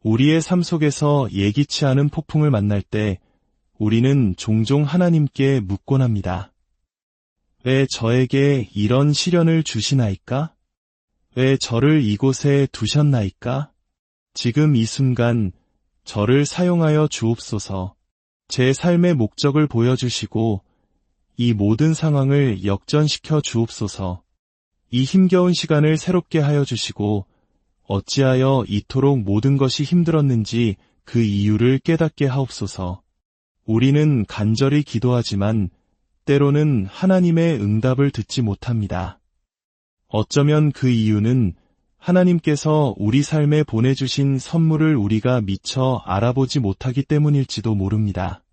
우리의 삶 속에서 예기치 않은 폭풍을 만날 때 우리는 종종 하나님께 묻곤 합니다. 왜 저에게 이런 시련을 주시나이까? 왜 저를 이곳에 두셨나이까? 지금 이 순간 저를 사용하여 주옵소서. 제 삶의 목적을 보여주시고 이 모든 상황을 역전시켜 주옵소서. 이 힘겨운 시간을 새롭게 하여 주시고 어찌하여 이토록 모든 것이 힘들었는지 그 이유를 깨닫게 하옵소서. 우리는 간절히 기도하지만 때로는 하나님의 응답을 듣지 못합니다. 어쩌면 그 이유는 하나님께서 우리 삶에 보내주신 선물을 우리가 미처 알아보지 못하기 때문일지도 모릅니다.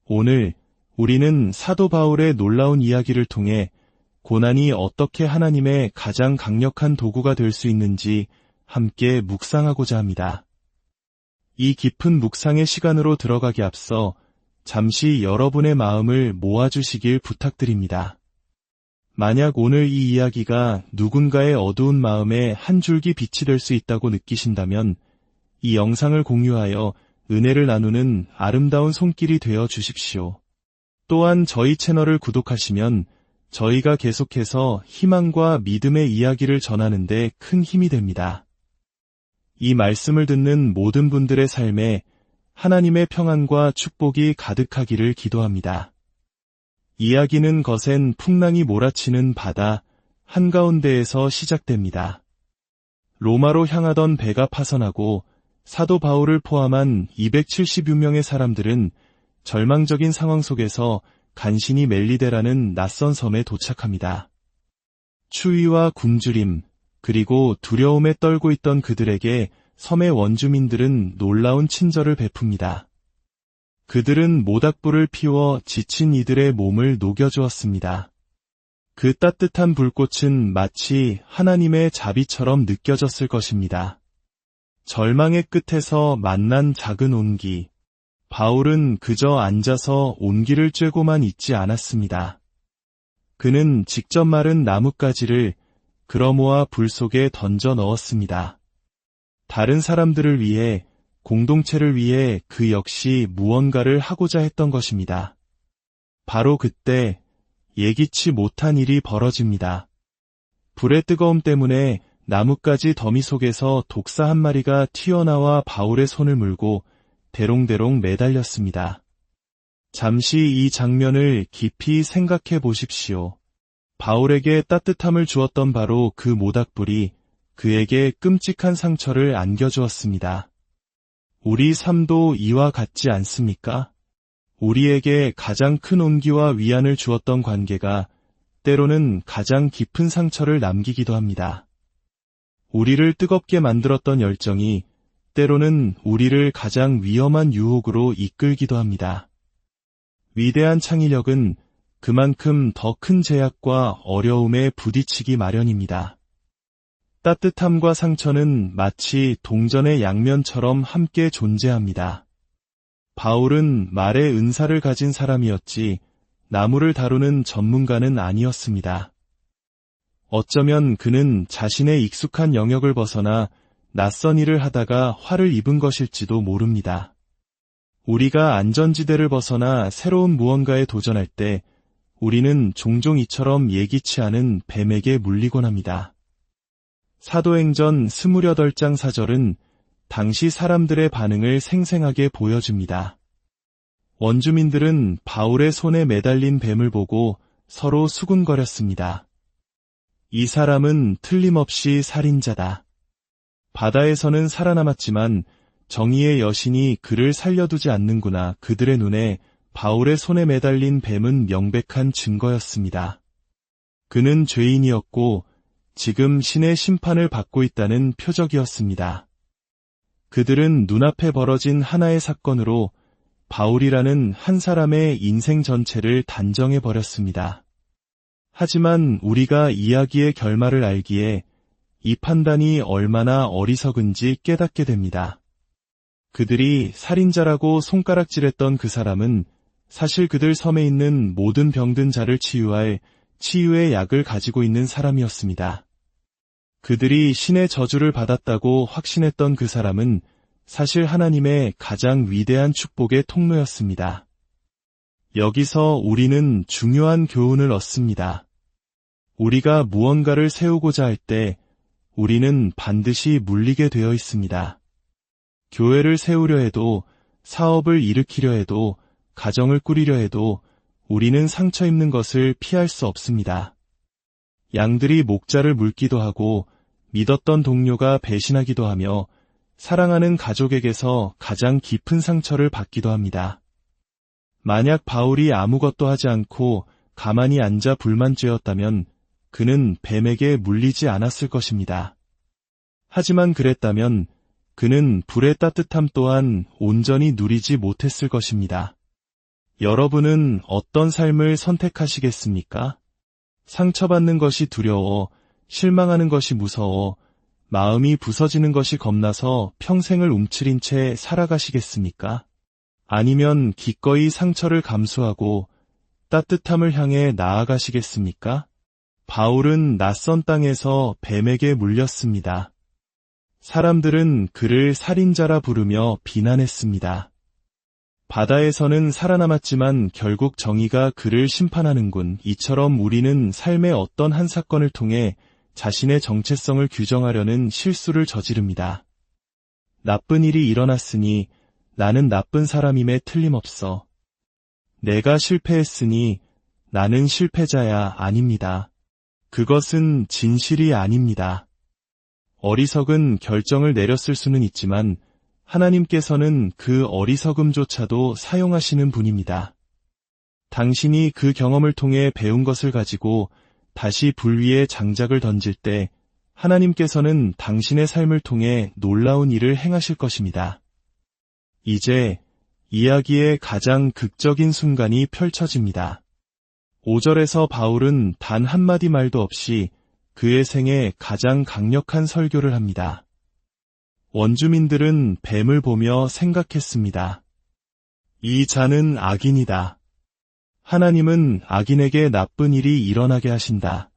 오늘 우리는 사도 바울의 놀라운 이야기를 통해 고난이 어떻게 하나님의 가장 강력한 도구가 될 수 있는지 함께 묵상하고자 합니다. 이 깊은 묵상의 시간으로 들어가기 앞서 잠시 여러분의 마음을 모아주시길 부탁드립니다. 만약 오늘 이 이야기가 누군가의 어두운 마음에 한 줄기 빛이 될 수 있다고 느끼신다면 이 영상을 공유하여 은혜를 나누는 아름다운 손길이 되어 주십시오. 또한 저희 채널을 구독하시면 저희가 계속해서 희망과 믿음의 이야기를 전하는 데 큰 힘이 됩니다. 이 말씀을 듣는 모든 분들의 삶에 하나님의 평안과 축복이 가득하기를 기도합니다. 이야기는 거센 풍랑이 몰아치는 바다 한가운데에서 시작됩니다. 로마로 향하던 배가 파선하고 사도 바울을 포함한 270여 명의 사람들은 절망적인 상황 속에서 간신히 멜리데라는 낯선 섬에 도착합니다. 추위와 굶주림, 그리고 두려움에 떨고 있던 그들에게 섬의 원주민들은 놀라운 친절을 베풉니다. 그들은 모닥불을 피워 지친 이들의 몸을 녹여주었습니다. 그 따뜻한 불꽃은 마치 하나님의 자비처럼 느껴졌을 것입니다. 절망의 끝에서 만난 작은 온기. 바울은 그저 앉아서 온기를 쬐고만 있지 않았습니다. 그는 직접 마른 나뭇가지를 그러모아 불 속에 던져 넣었습니다. 다른 사람들을 위해, 공동체를 위해 그 역시 무언가를 하고자 했던 것입니다. 바로 그때 예기치 못한 일이 벌어집니다. 불의 뜨거움 때문에 나뭇가지 더미 속에서 독사 한 마리가 튀어나와 바울의 손을 물고 대롱대롱 매달렸습니다. 잠시 이 장면을 깊이 생각해 보십시오. 바울에게 따뜻함을 주었던 바로 그 모닥불이 그에게 끔찍한 상처를 안겨주었습니다. 우리 삶도 이와 같지 않습니까? 우리에게 가장 큰 온기와 위안을 주었던 관계가 때로는 가장 깊은 상처를 남기기도 합니다. 우리를 뜨겁게 만들었던 열정이 때로는 우리를 가장 위험한 유혹으로 이끌기도 합니다. 위대한 창의력은 그만큼 더 큰 제약과 어려움에 부딪히기 마련입니다. 따뜻함과 상처는 마치 동전의 양면처럼 함께 존재합니다. 바울은 말의 은사를 가진 사람이었지 나무를 다루는 전문가는 아니었습니다. 어쩌면 그는 자신의 익숙한 영역을 벗어나 낯선 일을 하다가 화를 입은 것일지도 모릅니다. 우리가 안전지대를 벗어나 새로운 무언가에 도전할 때 우리는 종종 이처럼 예기치 않은 뱀에게 물리곤 합니다. 사도행전 28장 4절은 당시 사람들의 반응을 생생하게 보여줍니다. 원주민들은 바울의 손에 매달린 뱀을 보고 서로 수군거렸습니다. 이 사람은 틀림없이 살인자다. 바다에서는 살아남았지만 정의의 여신이 그를 살려두지 않는구나. 그들의 눈에 바울의 손에 매달린 뱀은 명백한 증거였습니다. 그는 죄인이었고 지금 신의 심판을 받고 있다는 표적이었습니다. 그들은 눈앞에 벌어진 하나의 사건으로 바울이라는 한 사람의 인생 전체를 단정해버렸습니다. 하지만 우리가 이야기의 결말을 알기에 이 판단이 얼마나 어리석은지 깨닫게 됩니다. 그들이 살인자라고 손가락질했던 그 사람은 사실 그들 섬에 있는 모든 병든 자를 치유할 치유의 약을 가지고 있는 사람이었습니다. 그들이 신의 저주를 받았다고 확신했던 그 사람은 사실 하나님의 가장 위대한 축복의 통로였습니다. 여기서 우리는 중요한 교훈을 얻습니다. 우리가 무언가를 세우고자 할 때 우리는 반드시 물리게 되어 있습니다. 교회를 세우려 해도, 사업을 일으키려 해도, 가정을 꾸리려 해도 우리는 상처 입는 것을 피할 수 없습니다. 양들이 목자를 물기도 하고 믿었던 동료가 배신하기도 하며 사랑하는 가족에게서 가장 깊은 상처를 받기도 합니다. 만약 바울이 아무것도 하지 않고 가만히 앉아 불만 쬐었다면 그는 뱀에게 물리지 않았을 것입니다. 하지만 그랬다면 그는 불의 따뜻함 또한 온전히 누리지 못했을 것입니다. 여러분은 어떤 삶을 선택하시겠습니까? 상처받는 것이 두려워, 실망하는 것이 무서워, 마음이 부서지는 것이 겁나서 평생을 움츠린 채 살아가시겠습니까? 아니면 기꺼이 상처를 감수하고 따뜻함을 향해 나아가시겠습니까? 바울은 낯선 땅에서 뱀에게 물렸습니다. 사람들은 그를 살인자라 부르며 비난했습니다. 바다에서는 살아남았지만 결국 정의가 그를 심판하는군. 이처럼 우리는 삶의 어떤 한 사건을 통해 자신의 정체성을 규정하려는 실수를 저지릅니다. 나쁜 일이 일어났으니 나는 나쁜 사람임에 틀림없어. 내가 실패했으니 나는 실패자야. 아닙니다. 그것은 진실이 아닙니다. 어리석은 결정을 내렸을 수는 있지만 하나님께서는 그 어리석음조차도 사용하시는 분입니다. 당신이 그 경험을 통해 배운 것을 가지고 다시 불 위에 장작을 던질 때 하나님께서는 당신의 삶을 통해 놀라운 일을 행하실 것입니다. 이제 이야기의 가장 극적인 순간이 펼쳐집니다. 5절에서 바울은 단 한마디 말도 없이 그의 생애 가장 강력한 설교를 합니다. 원주민들은 뱀을 보며 생각했습니다. 이 자는 악인이다. 하나님은 악인에게 나쁜 일이 일어나게 하신다.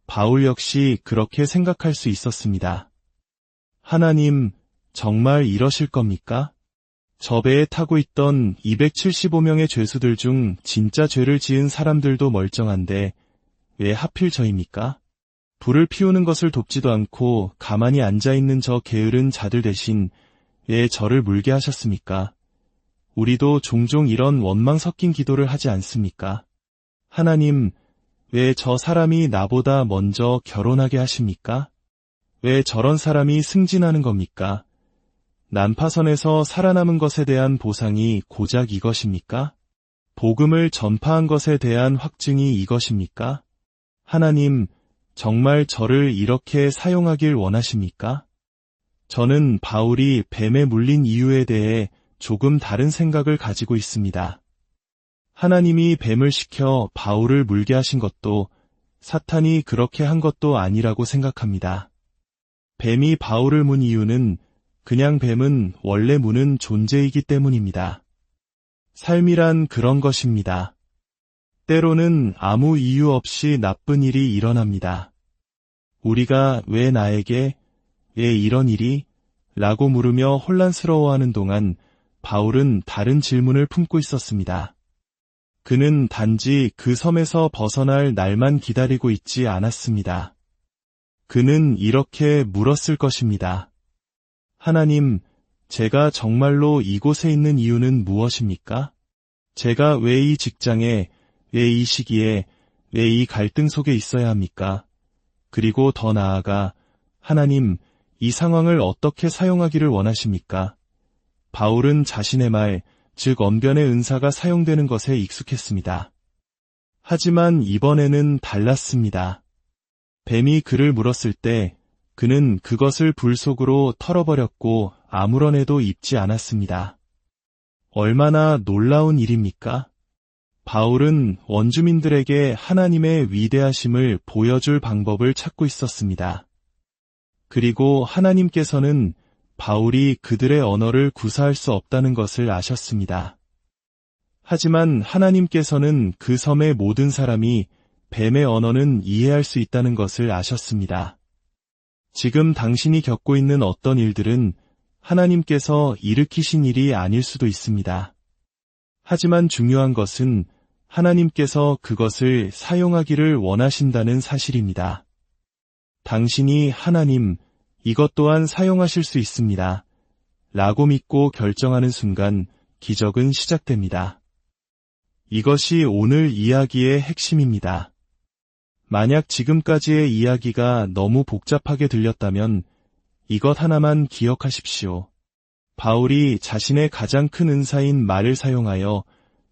바울 역시 그렇게 생각할 수 있었습니다. 하나님, 정말 이러실 겁니까? 저 배에 타고 있던 275명의 죄수들 중 진짜 죄를 지은 사람들도 멀쩡한데 왜 하필 저입니까? 불을 피우는 것을 돕지도 않고 가만히 앉아있는 저 게으른 자들 대신 왜 저를 물게 하셨습니까? 우리도 종종 이런 원망 섞인 기도를 하지 않습니까? 하나님, 왜 저 사람이 나보다 먼저 결혼하게 하십니까? 왜 저런 사람이 승진하는 겁니까? 난파선에서 살아남은 것에 대한 보상이 고작 이것입니까? 복음을 전파한 것에 대한 확증이 이것입니까? 하나님, 정말 저를 이렇게 사용하길 원하십니까? 저는 바울이 뱀에 물린 이유에 대해 조금 다른 생각을 가지고 있습니다. 하나님이 뱀을 시켜 바울을 물게 하신 것도 사탄이 그렇게 한 것도 아니라고 생각합니다. 뱀이 바울을 문 이유는 그냥 뱀은 원래 무는 존재이기 때문입니다. 삶이란 그런 것입니다. 때로는 아무 이유 없이 나쁜 일이 일어납니다. 우리가 왜 나에게, 왜 이런 일이? 라고 물으며 혼란스러워하는 동안 바울은 다른 질문을 품고 있었습니다. 그는 단지 그 섬에서 벗어날 날만 기다리고 있지 않았습니다. 그는 이렇게 물었을 것입니다. 하나님, 제가 정말로 이곳에 있는 이유는 무엇입니까? 제가 왜 이 직장에, 왜 이 시기에, 왜 이 갈등 속에 있어야 합니까? 그리고 더 나아가, 하나님, 이 상황을 어떻게 사용하기를 원하십니까? 바울은 자신의 말, 즉 언변의 은사가 사용되는 것에 익숙했습니다. 하지만 이번에는 달랐습니다. 뱀이 그를 물었을 때 그는 그것을 불 속으로 털어버렸고 아무런 애도 입지 않았습니다. 얼마나 놀라운 일입니까? 바울은 원주민들에게 하나님의 위대하심을 보여줄 방법을 찾고 있었습니다. 그리고 하나님께서는 바울이 그들의 언어를 구사할 수 없다는 것을 아셨습니다. 하지만 하나님께서는 그 섬의 모든 사람이 뱀의 언어는 이해할 수 있다는 것을 아셨습니다. 지금 당신이 겪고 있는 어떤 일들은 하나님께서 일으키신 일이 아닐 수도 있습니다. 하지만 중요한 것은 하나님께서 그것을 사용하기를 원하신다는 사실입니다. 당신이 하나님, 이것 또한 사용하실 수 있습니다. 라고 믿고 결정하는 순간 기적은 시작됩니다. 이것이 오늘 이야기의 핵심입니다. 만약 지금까지의 이야기가 너무 복잡하게 들렸다면 이것 하나만 기억하십시오. 바울이 자신의 가장 큰 은사인 말을 사용하여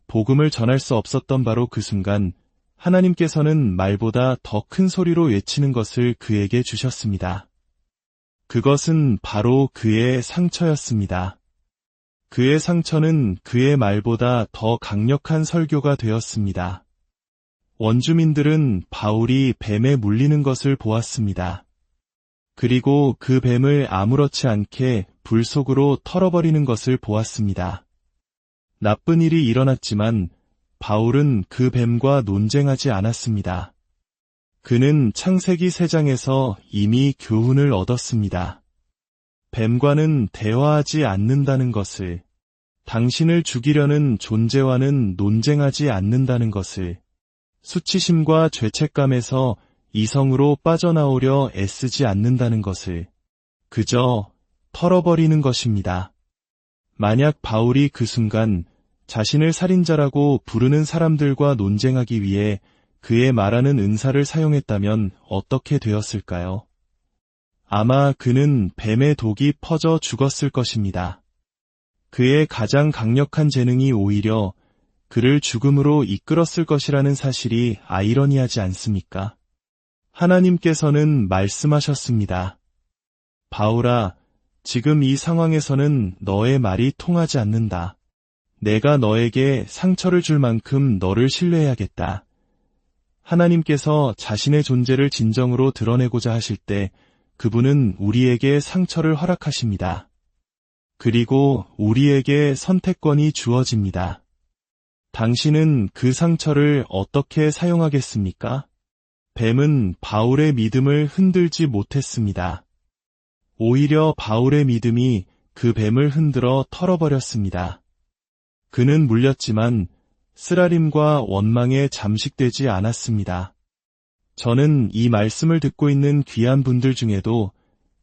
복음을 전할 수 없었던 바로 그 순간 하나님께서는 말보다 더 큰 소리로 외치는 것을 그에게 주셨습니다. 그것은 바로 그의 상처였습니다. 그의 상처는 그의 말보다 더 강력한 설교가 되었습니다. 원주민들은 바울이 뱀에 물리는 것을 보았습니다. 그리고 그 뱀을 아무렇지 않게 불 속으로 털어버리는 것을 보았습니다. 나쁜 일이 일어났지만 바울은 그 뱀과 논쟁하지 않았습니다. 그는 창세기 3장에서 이미 교훈을 얻었습니다. 뱀과는 대화하지 않는다는 것을, 당신을 죽이려는 존재와는 논쟁하지 않는다는 것을, 수치심과 죄책감에서 이성으로 빠져나오려 애쓰지 않는다는 것을, 그저 털어버리는 것입니다. 만약 바울이 그 순간 자신을 살인자라고 부르는 사람들과 논쟁하기 위해 그의 말하는 은사를 사용했다면 어떻게 되었을까요? 아마 그는 뱀의 독이 퍼져 죽었을 것입니다. 그의 가장 강력한 재능이 오히려 그를 죽음으로 이끌었을 것이라는 사실이 아이러니하지 않습니까? 하나님께서는 말씀하셨습니다. 바울아, 지금 이 상황에서는 너의 말이 통하지 않는다. 내가 너에게 상처를 줄 만큼 너를 신뢰해야겠다. 하나님께서 자신의 존재를 진정으로 드러내고자 하실 때 그분은 우리에게 상처를 허락하십니다. 그리고 우리에게 선택권이 주어집니다. 당신은 그 상처를 어떻게 사용하겠습니까? 뱀은 바울의 믿음을 흔들지 못했습니다. 오히려 바울의 믿음이 그 뱀을 흔들어 털어버렸습니다. 그는 물렸지만 쓰라림과 원망에 잠식되지 않았습니다. 저는 이 말씀을 듣고 있는 귀한 분들 중에도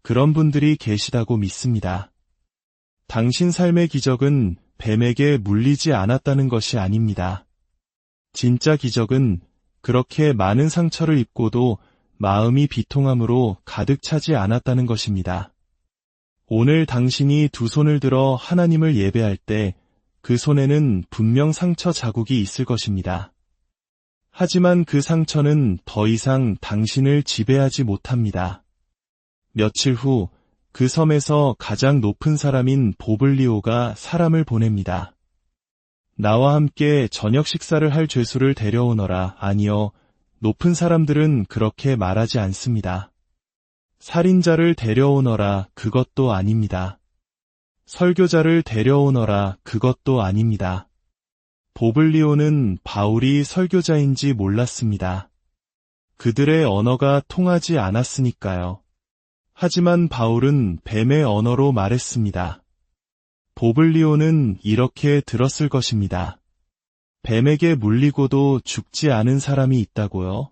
그런 분들이 계시다고 믿습니다. 당신 삶의 기적은 뱀에게 물리지 않았다는 것이 아닙니다. 진짜 기적은 그렇게 많은 상처를 입고도 마음이 비통함으로 가득 차지 않았다는 것입니다. 오늘 당신이 두 손을 들어 하나님을 예배할 때 그 손에는 분명 상처 자국이 있을 것입니다. 하지만 그 상처는 더 이상 당신을 지배하지 못합니다. 며칠 후 그 섬에서 가장 높은 사람인 보블리오가 사람을 보냅니다. 나와 함께 저녁 식사를 할 죄수를 데려오너라. 아니요, 높은 사람들은 그렇게 말하지 않습니다. 살인자를 데려오너라. 그것도 아닙니다. 설교자를 데려오너라. 그것도 아닙니다. 보블리오는 바울이 설교자인지 몰랐습니다. 그들의 언어가 통하지 않았으니까요. 하지만 바울은 뱀의 언어로 말했습니다. 보블리오는 이렇게 들었을 것입니다. 뱀에게 물리고도 죽지 않은 사람이 있다고요?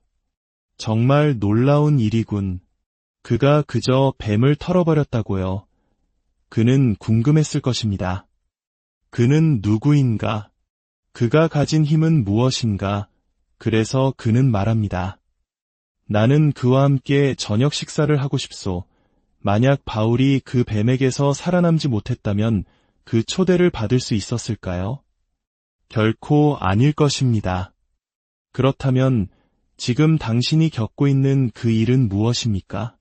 정말 놀라운 일이군. 그가 그저 뱀을 털어버렸다고요. 그는 궁금했을 것입니다. 그는 누구인가? 그가 가진 힘은 무엇인가? 그래서 그는 말합니다. 나는 그와 함께 저녁 식사를 하고 싶소. 만약 바울이 그 뱀에게서 살아남지 못했다면 그 초대를 받을 수 있었을까요? 결코 아닐 것입니다. 그렇다면 지금 당신이 겪고 있는 그 일은 무엇입니까?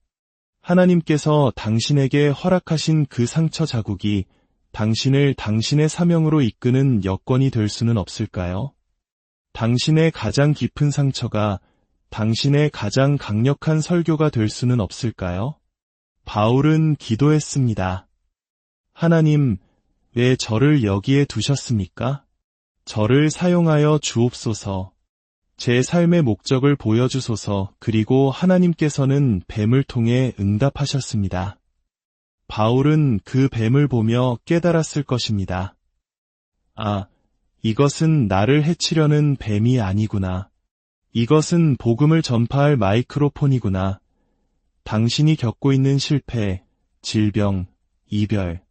하나님께서 당신에게 허락하신 그 상처 자국이 당신을 당신의 사명으로 이끄는 여건이 될 수는 없을까요? 당신의 가장 깊은 상처가 당신의 가장 강력한 설교가 될 수는 없을까요? 바울은 기도했습니다. 하나님, 왜 저를 여기에 두셨습니까? 저를 사용하여 주옵소서. 제 삶의 목적을 보여주소서. 그리고 하나님께서는 뱀을 통해 응답하셨습니다. 바울은 그 뱀을 보며 깨달았을 것입니다. 아, 이것은 나를 해치려는 뱀이 아니구나. 이것은 복음을 전파할 마이크로폰이구나. 당신이 겪고 있는 실패, 질병, 이별.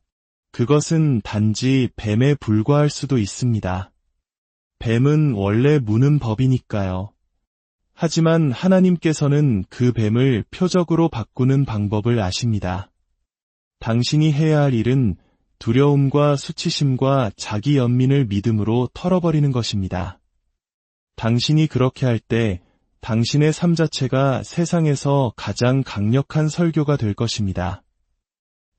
그것은 단지 뱀에 불과할 수도 있습니다. 뱀은 원래 무는 법이니까요. 하지만 하나님께서는 그 뱀을 표적으로 바꾸는 방법을 아십니다. 당신이 해야 할 일은 두려움과 수치심과 자기 연민을 믿음으로 털어버리는 것입니다. 당신이 그렇게 할 때 당신의 삶 자체가 세상에서 가장 강력한 설교가 될 것입니다.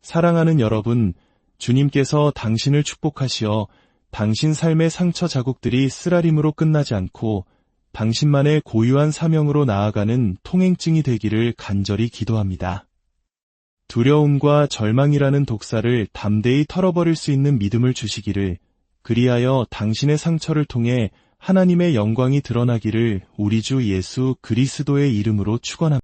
사랑하는 여러분, 주님께서 당신을 축복하시어 당신 삶의 상처 자국들이 쓰라림으로 끝나지 않고 당신만의 고유한 사명으로 나아가는 통행증이 되기를 간절히 기도합니다. 두려움과 절망이라는 독사를 담대히 털어버릴 수 있는 믿음을 주시기를, 그리하여 당신의 상처를 통해 하나님의 영광이 드러나기를 우리 주 예수 그리스도의 이름으로 축원합니다.